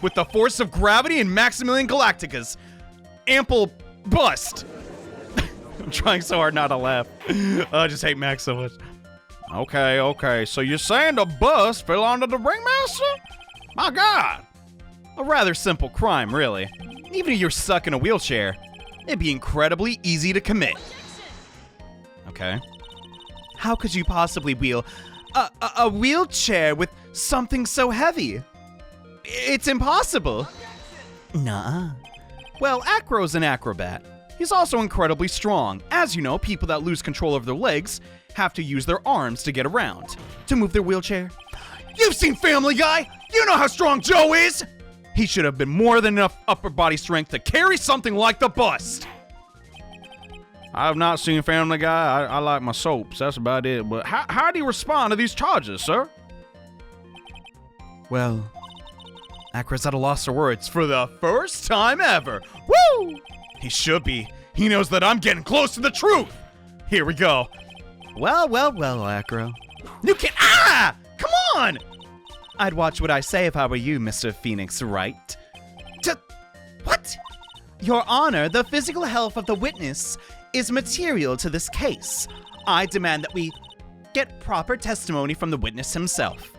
With the force of gravity and Maximilian Galactica's ample bust. I'm trying so hard not to laugh. I just hate Max so much. Okay. So you're saying the bust fell onto the Ringmaster? My God. A rather simple crime, really. Even if you're stuck in a wheelchair, it'd be incredibly easy to commit. Okay. How could you possibly wheel a wheelchair with something so heavy? It's impossible. Nuh-uh. Well, Acro's an acrobat. He's also incredibly strong. As you know, people that lose control of their legs have to use their arms to get around, to move their wheelchair. You've seen Family Guy! You know how strong Joe is! He should have been more than enough upper body strength to carry something like the bust. I have not seen Family Guy. I like my soaps. That's about it. But how do you respond to these charges, sir? Well, Acro's at a loss for words for the first time ever. Woo! He should be. He knows that I'm getting close to the truth. Here we go. Well, Acro. You can't. Ah! Come on! I'd watch what I say if I were you, Mr. Phoenix Wright. What? Your Honor, the physical health of the witness is material to this case. I demand that we get proper testimony from the witness himself.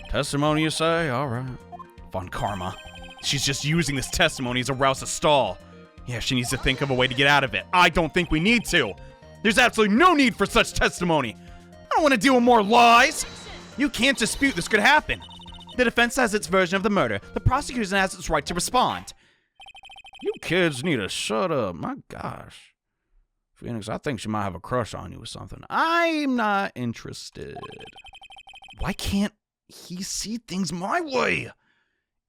Testimony, you say? All right. Von Karma. She's just using this testimony as a rouse to stall. Yeah, she needs to think of a way to get out of it. I don't think we need to. There's absolutely no need for such testimony. I don't want to deal with more lies. You can't dispute this could happen. The defense has its version of the murder. The prosecution has its right to respond. You kids need to shut up. My gosh. Phoenix, I think she might have a crush on you or something. I'm not interested. Why can't he see things my way?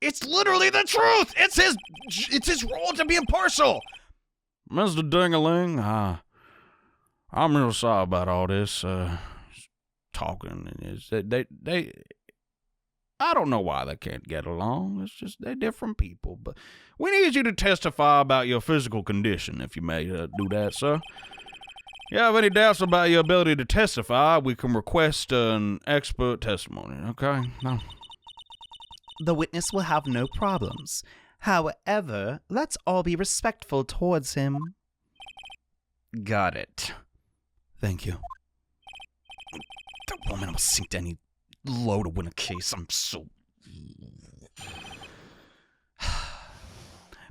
It's literally the truth. It's his role to be impartial. Mr. Ding-a-ling, I'm real sorry about all this talking. I don't know why they can't get along. It's just they're different people. But we need you to testify about your physical condition, if you may do that, sir. If you have any doubts about your ability to testify, we can request an expert testimony, okay? No. The witness will have no problems. However, let's all be respectful towards him. Got it. Thank you. That woman will sink to any low to win a case. I'm so...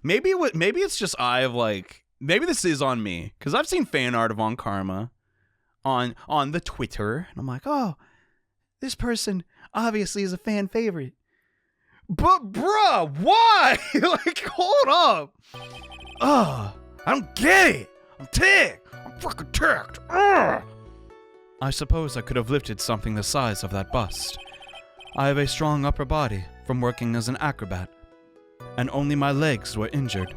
Maybe it's just maybe this is on me, because I've seen fan art of Von Karma on the Twitter, and I'm like, oh, this person obviously is a fan favorite. But bruh, why? Like, hold up. I don't get it. I'm ticked. I'm fucking ticked. I suppose I could have lifted something the size of that bust. I have a strong upper body from working as an acrobat, and only my legs were injured.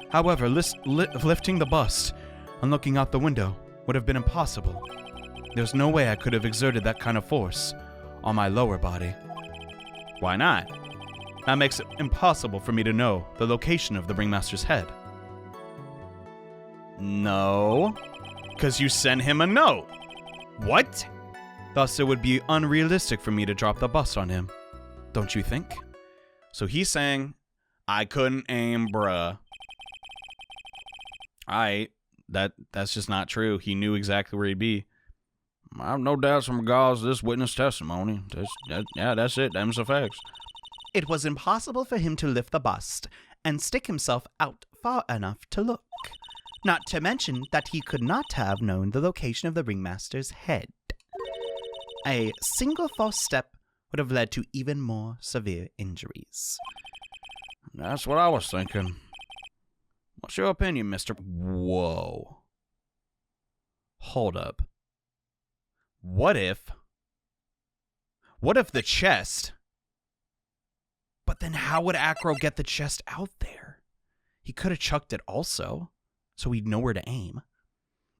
However, lifting the bust and looking out the window would have been impossible. There's no way I could have exerted that kind of force on my lower body. Why not? That makes it impossible for me to know the location of the ringmaster's head. No, because you sent him a note. What? Thus, it would be unrealistic for me to drop the bust on him. Don't you think? So he's saying, I couldn't aim, bruh. That's just not true. He knew exactly where he'd be. I have no doubts in regards to this witness testimony. That's it. Them's the facts. It was impossible for him to lift the bust and stick himself out far enough to look. Not to mention that he could not have known the location of the ringmaster's head. A single false step would have led to even more severe injuries. That's what I was thinking. What's your opinion, Mr. Whoa. Hold up. What if the chest... But then how would Acro get the chest out there? He could have chucked it also, so he'd know where to aim.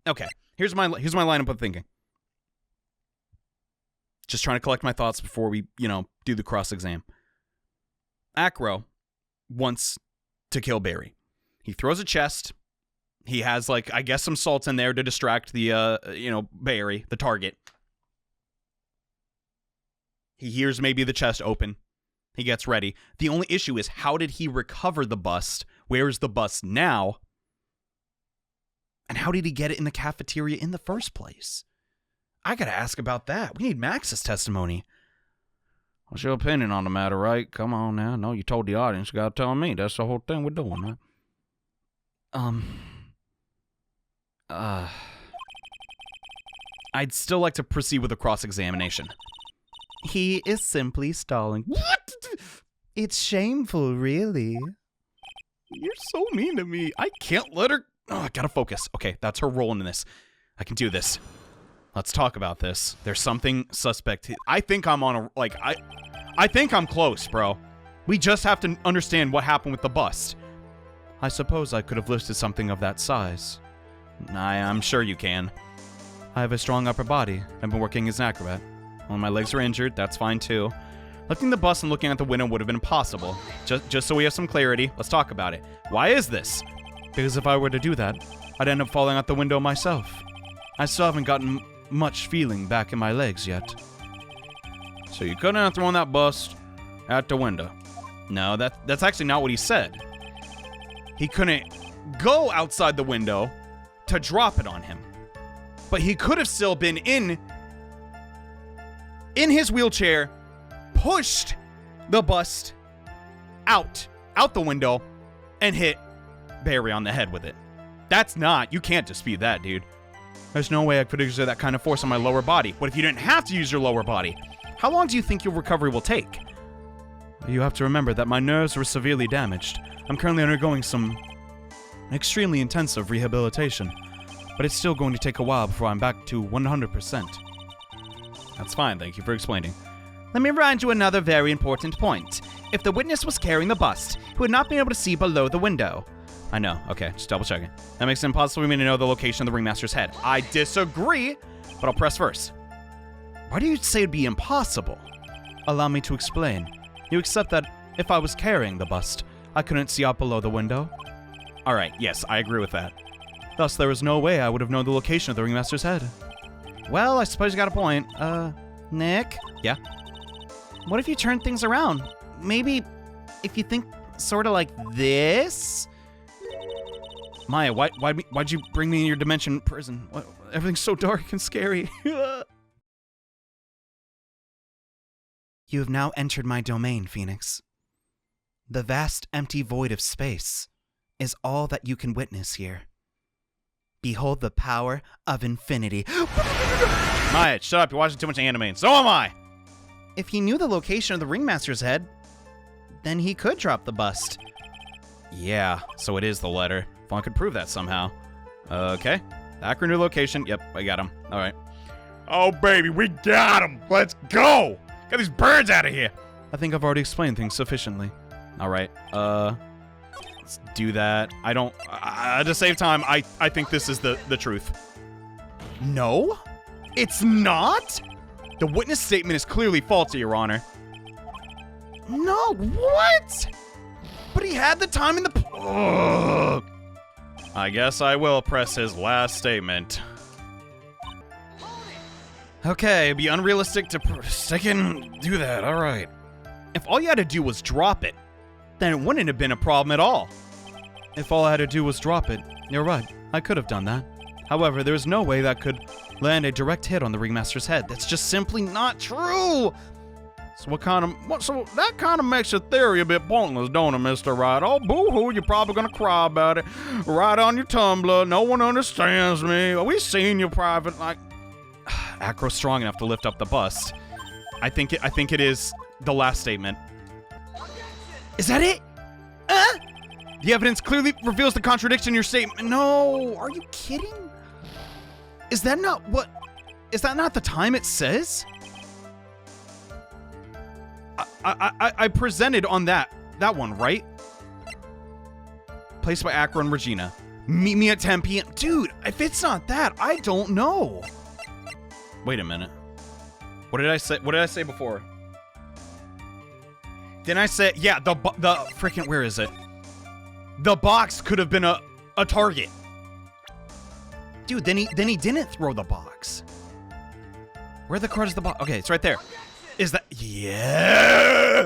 Okay, here's my lineup of thinking. Just trying to collect my thoughts before we, do the cross-exam. Acro wants to kill Barry. He throws a chest. He has, I guess some salt in there to distract the, Barry, the target. He hears maybe the chest open. He gets ready. The only issue is, how did he recover the bust? Where is the bust now? And how did he get it in the cafeteria in the first place? I gotta ask about that. We need Max's testimony. What's your opinion on the matter, right? Come on now. No, you told the audience. You gotta tell me. That's the whole thing we're doing, right? I'd still like to proceed with the cross-examination. He is simply stalling. What? It's shameful, really. You're so mean to me. I can't let her... Oh, I gotta focus. Okay, that's her role in this. I can do this. Let's talk about this. There's something suspect. I think I'm on a... I think I'm close, bro. We just have to understand what happened with the bust. I suppose I could have lifted something of that size. I'm sure you can. I have a strong upper body. I've been working as an acrobat. When my legs are injured, that's fine too. Lifting the bus and looking out the window would have been impossible. Just so we have some clarity, let's talk about it. Why is this? Because if I were to do that, I'd end up falling out the window myself. I still haven't gotten much feeling back in my legs yet. So you couldn't have thrown that bust out the window. No, that's actually not what he said. He couldn't go outside the window to drop it on him. But he could have still been in his wheelchair, pushed the bust out the window, and hit Barry on the head with it. You can't dispute that, dude. There's no way I could exert that kind of force on my lower body. What if you didn't have to use your lower body? How long do you think your recovery will take? You have to remember that my nerves were severely damaged. I'm currently undergoing some extremely intensive rehabilitation, but it's still going to take a while before I'm back to 100%. That's fine, thank you for explaining. Let me remind you another very important point. If the witness was carrying the bust, he would not be able to see below the window. I know, okay, just double checking. That makes it impossible for me to know the location of the ringmaster's head. I disagree, but I'll press first. Why do you say it'd be impossible? Allow me to explain. You accept that if I was carrying the bust, I couldn't see out below the window? Alright, yes, I agree with that. Thus, there was no way I would have known the location of the ringmaster's head. Well, I suppose you got a point. Nick? Yeah? What if you turn things around? Maybe if you think sort of like this? Maya, why'd you bring me in your dimension prison? Everything's so dark and scary. You have now entered my domain, Phoenix. The vast empty void of space is all that you can witness here. Behold the power of infinity. Maya, shut up, you're watching too much anime, and so am I! If he knew the location of the ringmaster's head, then he could drop the bust. Yeah, so it is the letter. If I could prove that somehow. Okay. Acro new location. Yep, I got him. Alright. Oh, baby, we got him! Let's go! Get these birds out of here! I think I've already explained things sufficiently. Alright, let's do that. To save time, I think this is the truth. No? It's not? The witness statement is clearly faulty, Your Honor. No, what? But he had the time in the... Ugh. I guess I will press his last statement. Okay, it'd be unrealistic to... I can do that, alright. If all you had to do was drop it, then it wouldn't have been a problem at all. If all I had to do was drop it, you're right, I could have done that. However, there's no way that could land a direct hit on the ringmaster's head. That's just simply not true! So that kind of makes your theory a bit pointless, don't it, Mr. Wright? Oh, boo-hoo, you're probably gonna cry about it. Right on your Tumblr, no one understands me. We seen your private, like... Acro's strong enough to lift up the bust. I think it is the last statement. Is that it? The evidence clearly reveals the contradiction in your statement. No, are you kidding? Is that not the time it says? I presented on that one, right? Placed by Acro and Regina. Meet me at 10 p.m. Dude, if it's not that, I don't know. Wait a minute. What did I say? What did I say before? Didn't I say, yeah, the freaking, where is it? The box could have been a target. Dude, then he didn't throw the box. Where the card is the box? Okay, it's right there. Is that, yes!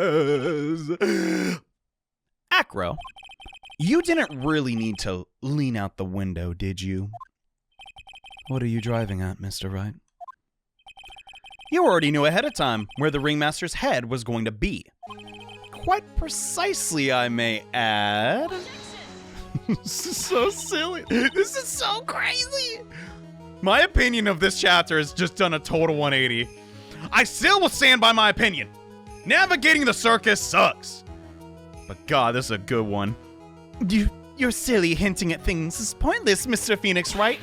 Acro, you didn't really need to lean out the window, did you? What are you driving at, Mr. Wright? You already knew ahead of time where the ringmaster's head was going to be. Quite precisely, I may add. This is so silly. This is so crazy. My opinion of this chapter has just done a total 180. I still will stand by my opinion. Navigating the circus sucks. But God, this is a good one. You're silly. Hinting at things is pointless, Mr. Phoenix Wright.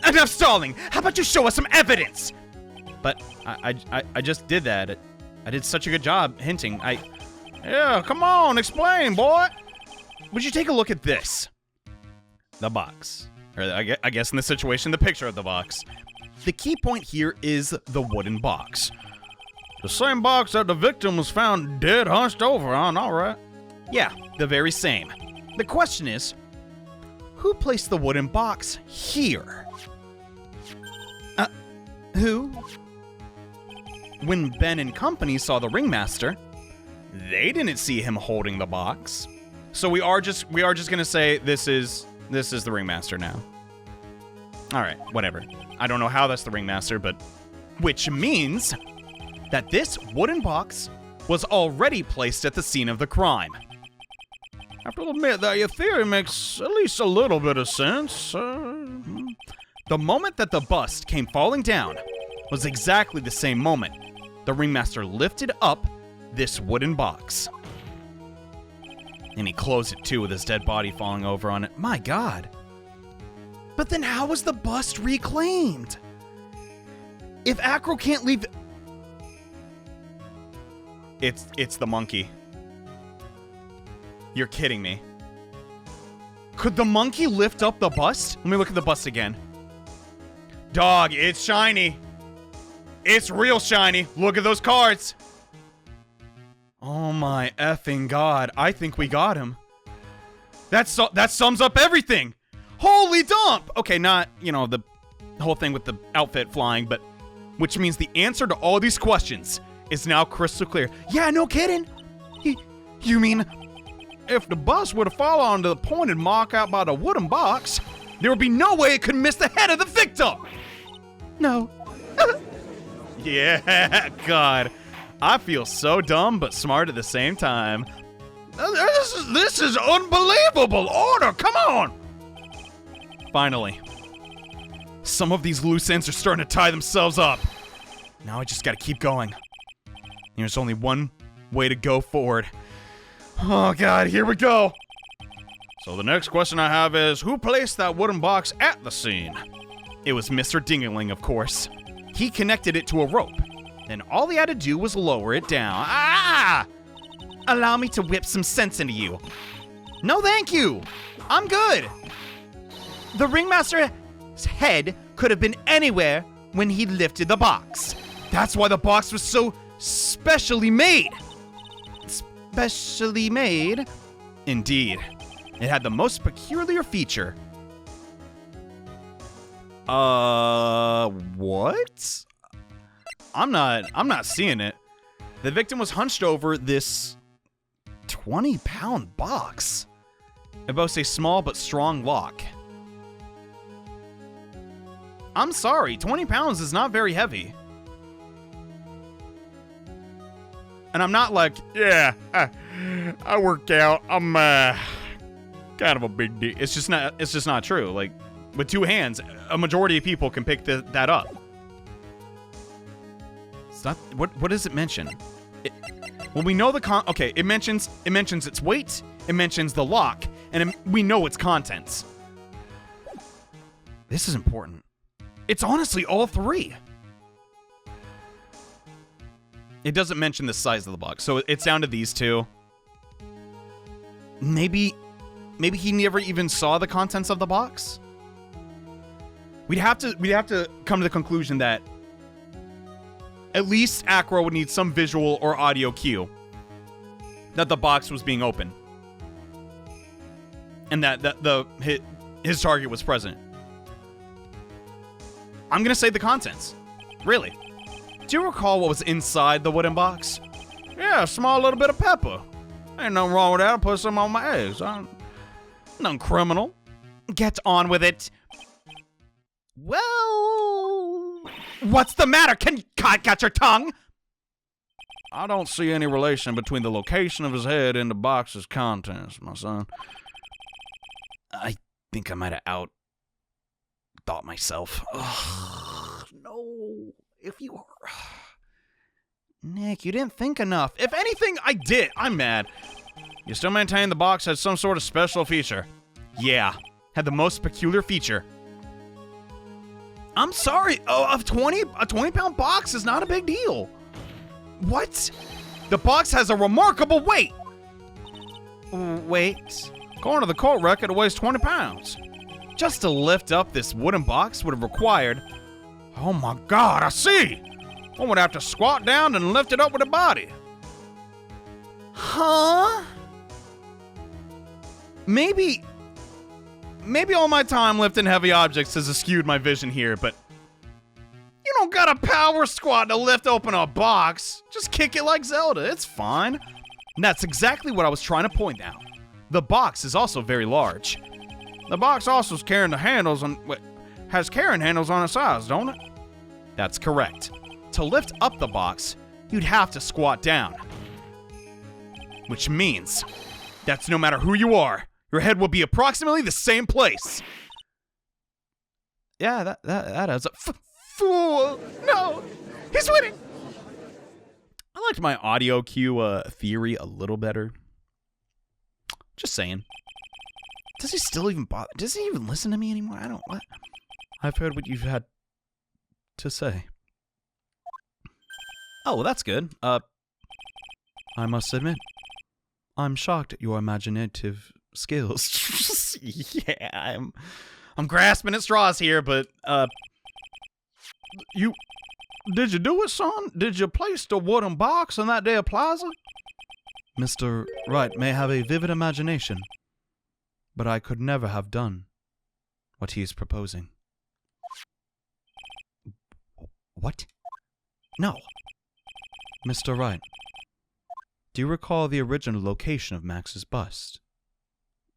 Enough stalling. How about you show us some evidence? But I just did that. I did such a good job hinting. Yeah, come on, explain, boy. Would you take a look at this? The box. Or I guess in this situation, the picture of the box. The key point here is the wooden box. The same box that the victim was found dead hunched over on, all right? Yeah, the very same. The question is, Who placed the wooden box here? Who? When Ben and company saw the ringmaster, they didn't see him holding the box. So we are just gonna say this is the ringmaster now. All right, whatever. I don't know how that's the ringmaster, but which means that this wooden box was already placed at the scene of the crime. I have to admit that your theory makes at least a little bit of sense. The moment that the bust came falling down was exactly the same moment the ringmaster lifted up this wooden box. And he closed it too with his dead body falling over on it. My God. But then how was the bust reclaimed? If Acro can't leave... It's the monkey. You're kidding me. Could the monkey lift up the bust? Let me look at the bust again. Dog, it's shiny. It's real shiny. Look at those cards. Oh my effing God. I think we got him. That sums up everything. Holy dump. Okay, not, the whole thing with the outfit flying, but which means the answer to all these questions is now crystal clear. Yeah, no kidding. You mean... If the bus were to fall onto the pointed mark out by the wooden box, there would be no way it could miss the head of the victim. No. Yeah, God. I feel so dumb but smart at the same time. This is unbelievable. Order, come on. Finally. Some of these loose ends are starting to tie themselves up. Now I just gotta keep going. There's only one way to go forward. Oh, God, here we go. So the next question I have is, who placed that wooden box at the scene? It was Mr. Dingaling, of course. He connected it to a rope. Then all he had to do was lower it down. Ah! Allow me to whip some sense into you. No, thank you. I'm good. The ringmaster's head could have been anywhere when he lifted the box. That's why the box was so specially made. Specially made? Indeed. It had the most peculiar feature. What? I'm not seeing it. The victim was hunched over this 20-pound box. It boasts a small but strong lock. I'm sorry, 20 pounds is not very heavy. And I'm not like, yeah, I work out. I'm kind of a big deal. It's just not true. Like, with two hands, a majority of people can pick that up. It's not. What does it mention? Well, we know okay, it mentions its weight. It mentions the lock, and we know its contents. This is important. It's honestly all three. It doesn't mention the size of the box, so it's down to these two. Maybe he never even saw the contents of the box. We'd have to come to the conclusion that at least Acro would need some visual or audio cue that the box was being opened, and that his target was present. I'm gonna say the contents. Really. Do you recall what was inside the wooden box? Yeah, a small little bit of pepper. Ain't nothing wrong with that. I'll put some on my eggs. Nothing criminal. Get on with it. Well, what's the matter? Can you got your tongue? I don't see any relation between the location of his head and the box's contents, my son. I think I might have out-thought myself. Ugh, no. If you were... Nick, you didn't think enough. If anything, I did. I'm mad. You still maintain the box had some sort of special feature? Yeah. Had the most peculiar feature. I'm sorry. Oh, a 20-pound box is not a big deal. What? The box has a remarkable weight. Wait. According to the court record, it weighs 20 pounds. Just to lift up this wooden box would have required... Oh my God, I see! One would have to squat down and lift it up with a body. Huh? Maybe maybe all my time lifting heavy objects has skewed my vision here, but you don't got a power squat to lift open a box. Just kick it like Zelda. It's fine. And that's exactly what I was trying to point out. The box is also very large. The box also has carrying handles on its sides, don't it? That's correct. To lift up the box, you'd have to squat down. Which means that no matter who you are, your head will be approximately the same place. Yeah, that adds up. Fool! No! He's winning! I liked my audio cue theory a little better. Just saying. Does he still even bother? Does he even listen to me anymore? I don't... What? I've heard what you've had to say. Oh, well, that's good. I must admit, I'm shocked at your imaginative skills. Yeah, I'm grasping at straws here, but, Did you do it, son? Did you place the wooden box in that there plaza? Mr. Wright may have a vivid imagination, but I could never have done what he is proposing. What? No. Mr. Wright, do you recall the original location of Max's bust?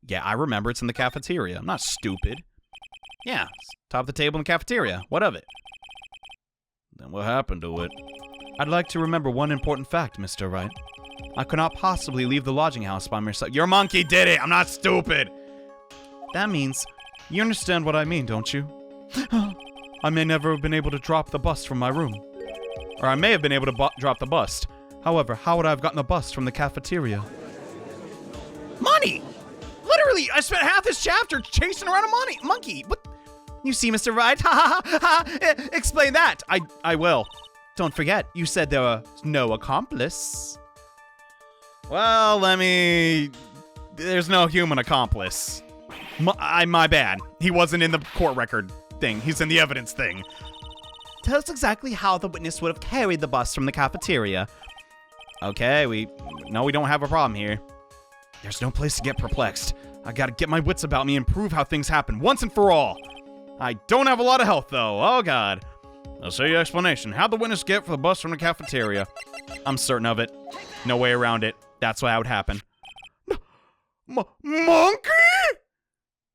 Yeah, I remember. It's in the cafeteria. I'm not stupid. Yeah, it's top of the table in the cafeteria. What of it? Then what happened to it? I'd like to remember one important fact, Mr. Wright. I could not possibly leave the lodging house by myself. Your monkey did it! I'm not stupid! That means you understand what I mean, don't you? I may never have been able to drop the bust from my room. Or I may have been able to drop the bust. However, how would I have gotten the bust from the cafeteria? Money! Literally, I spent half this chapter chasing around a monkey. What? You see, Mr. Wright? Ha ha ha! Explain that. I will. Don't forget, you said there was no accomplice. Well, there's no human accomplice. My bad. He wasn't in the court record thing. He's in the evidence thing. Tell us exactly how the witness would have carried the bus from the cafeteria. Okay, we don't have a problem here. There's no place to get perplexed. I gotta get my wits about me and prove how things happen once and for all. I don't have a lot of health, though. Oh, God. I'll say your explanation. How'd the witness get for the bus from the cafeteria? I'm certain of it. No way around it. That's why it would happen. Monkey?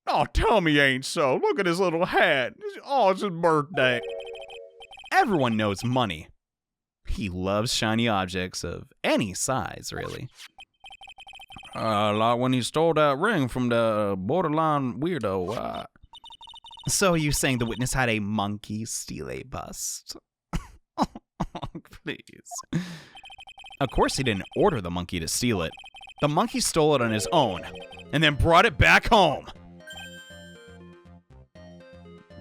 Oh, tell me you ain't so. Look at his little hat. Oh, it's his birthday. Everyone knows money. He loves shiny objects of any size, really. Like when he stole that ring from the borderline weirdo. So are you saying the witness had a monkey steal a bust? Please. Of course he didn't order the monkey to steal it. The monkey stole it on his own, and then brought it back home.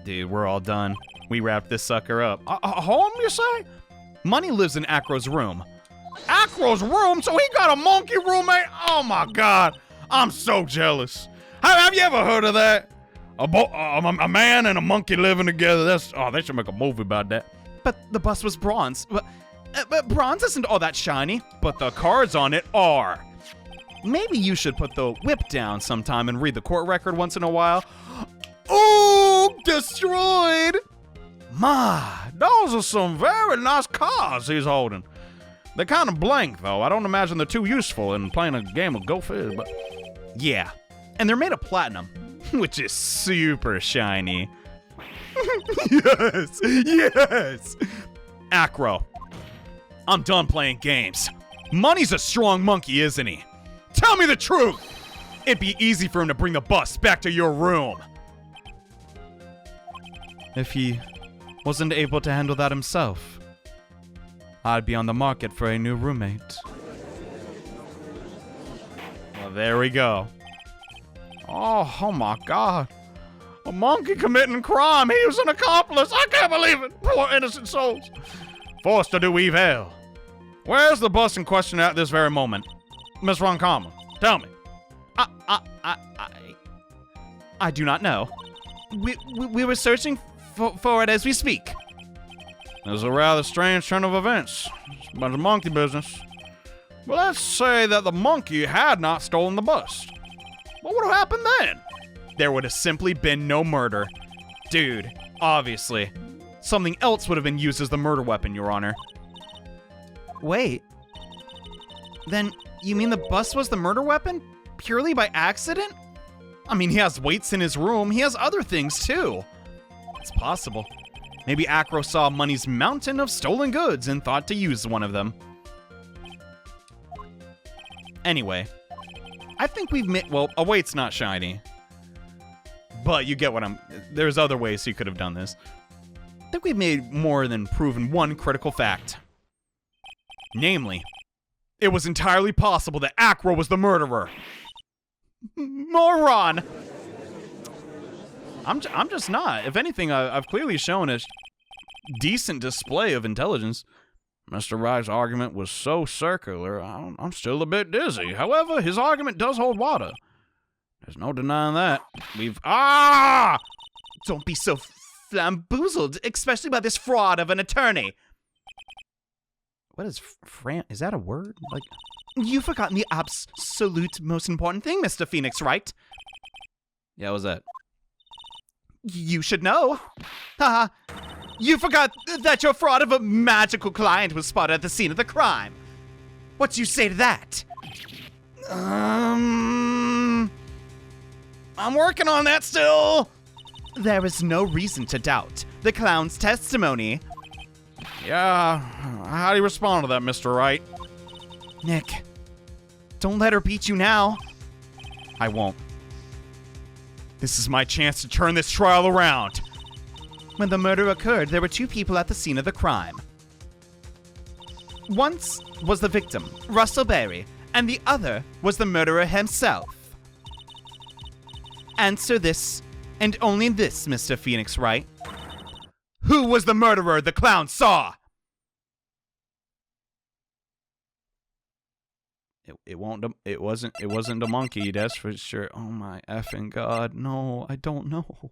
Dude, we're all done. We wrapped this sucker up. Home, you say? Money lives in Acro's room. Acro's room? So he got a monkey roommate? Oh my God. I'm so jealous. Have you ever heard of that? A man and a monkey living together. They should make a movie about that. But the bus was bronze. But bronze isn't all that shiny. But the cards on it are. Maybe you should put the whip down sometime and read the court record once in a while. Oh, destroyed. My, those are some very nice cars he's holding. They're kind of blank, though. I don't imagine they're too useful in playing a game of Go Fizz, but... Yeah, and they're made of platinum, which is super shiny. Yes! Acro, I'm done playing games. Money's a strong monkey, isn't he? Tell me the truth! It'd be easy for him to bring the bus back to your room. If he wasn't able to handle that himself, I'd be on the market for a new roommate. Well, there we go. Oh my God. A monkey committing crime. He was an accomplice. I can't believe it. Poor innocent souls. Forced to do evil. Where's the bus in question at this very moment? Miss Roncama, tell me. I do not know. We were searching for it as we speak. There's a rather strange turn of events. It's a bunch of monkey business. Well, let's say that the monkey had not stolen the bust. What would have happened then? there would have simply been no murder. Dude, obviously. Something else would have been used as the murder weapon, Your Honor. Wait. Then, you mean the bus was the murder weapon? Purely by accident? I mean, he has weights in his room. He has other things, too. It's possible. Maybe Acro saw Money's mountain of stolen goods and thought to use one of them. Anyway, I think we've made... Well, a weight's not shiny. But you get what there's other ways he could have done this. I think we've made more than proven one critical fact. Namely, it was entirely possible that Acro was the murderer. Moron! I'm just not. If anything, I've clearly shown a decent display of intelligence. Mr. Wright's argument was so circular, I'm still a bit dizzy. However, his argument does hold water. There's no denying that. Don't be so flamboozled, especially by this fraud of an attorney. What is is that a word? Like, you've forgotten the absolute most important thing, Mr. Phoenix Wright. Yeah, what was that? You should know. Haha. You forgot that your fraud of a magical client was spotted at the scene of the crime. What do you say to that? I'm working on that still. There is no reason to doubt the clown's testimony. Yeah, how do you respond to that, Mr. Wright? Nick, don't let her beat you now. I won't. This is my chance to turn this trial around. When the murder occurred, there were two people at the scene of the crime. One was the victim, Russell Berry, and the other was the murderer himself. Answer this, and only this, Mr. Phoenix Wright. Who was the murderer the clown saw? It wasn't the monkey, that's for sure. Oh my effing god, no, I don't know.